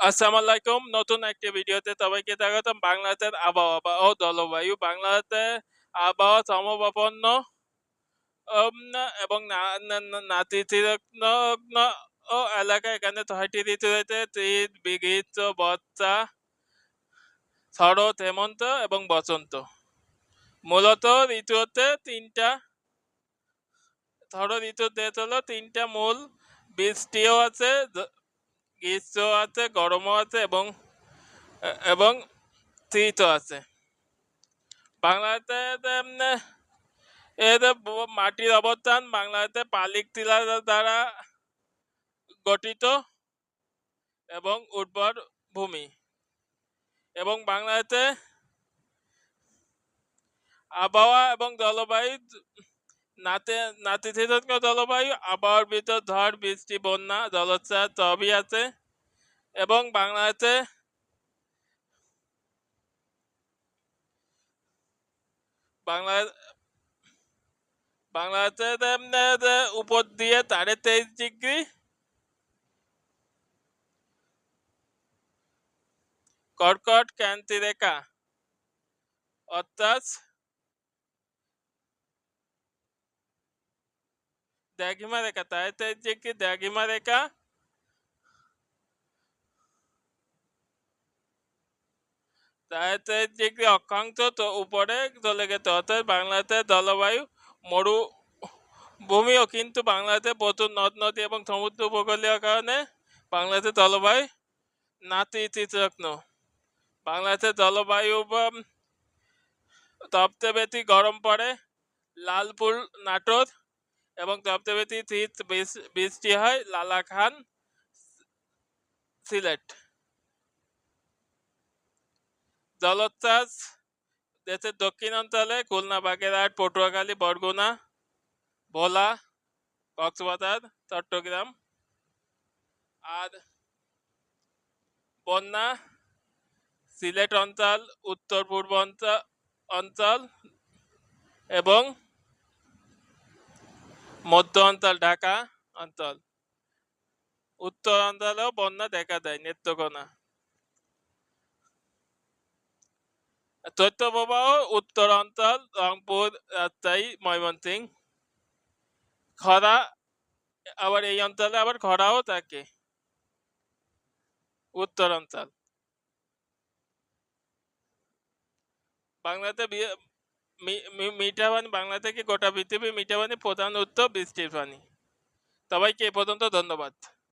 আসসালামু আলাইকুম। নতুন একটি ভিডিওতে সবাইকে স্বাগতম। বাংলাদেশের আবহাওয়া ও জলবায়ু। বাংলাদেশে আবহাওয়া সমভাবাপন্ন এবং নাতিশীতোষ্ণ ও এলাকা। এখানে ৬টি ঋতু রয়েছে: শীত, গ্রীষ্ম, বর্ষা, শরৎ, হেমন্ত এবং বসন্ত। মূলত ঋতু হচ্ছে তিনটা। ষড় ঋতুর দেশ হলো তিনটা মূল। বৃষ্টিও আছে, গ্রীষ্ম আছে, গরমও আছে এবং এবং শীতও আছে। বাংলাদেশে এর মাটির অবস্থান বাংলাদেশে পালিক শিলা দ্বারা গঠিত এবং উর্বর ভূমি। এবং বাংলাদেশে আবহাওয়া এবং জলবায়ু নাতিশীতোষ্ণ জলবায়ু। আবহাওয়ার ভিতর ঝড়, বৃষ্টি, বন্যা, জলোচ্ছ্বাস সবই আছে। এবং বাংলাদেশে বাংলাদেশের উপর দিয়ে 23.5 ডিগ্রি কর্কট ক্রান্তি রেখা, অর্থাৎ দ্রাঘিমা রেখা। 23.5 ডিগ্রি দ্রাঘিমা রেখা। 23.5 ডিগ্রি অক্ষাংশ তো উপরে চলে গেছে, অর্থাৎ বাংলাদেশের জলবায়ু মরুভূমিও। কিন্তু বাংলাদেশে প্রচুর নদ নদী এবং সমুদ্র উপকূলীয় কারণে বাংলাদেশের জলবায়ু নাতিশীতোষ্ণ। বাংলাদেশের জলবায়ু সবচেয়ে বেশি গরম পড়ে লালপুর, নাটোর, এবং সবচেয়ে বেশি শীত বৃষ্টি হয় লালাখান, সিলেট। জলোচ্ছ্বাস দেশের দক্ষিণ অঞ্চলে খুলনা, বাগেরহাট, পটুয়াখালী, বরগুনা, ভোলা, কক্সবাজার, চট্টগ্রাম। আর বন্যা সিলেট অঞ্চল, উত্তর পূর্ব অঞ্চল এবং মধ্য অঞ্চল, ঢাকা অঞ্চল। উত্তর অঞ্চলেও বন্যা দেখা দেয় নেত্রকোনা। তথ্য প্রবাহ উত্তর অঞ্চল, রংপুর, রাজশাহী, ময়মনসিংহ। খরা, আবার এই অঞ্চলে আবার খরাও থাকে। উত্তর অঞ্চল বাংলাদেশে মিঠা পানি। বাংলা থেকে গোটা পৃথিবী মিঠা পানি প্রধান উৎস বৃষ্টির পানি। সবাইকে এ পর্যন্ত ধন্যবাদ।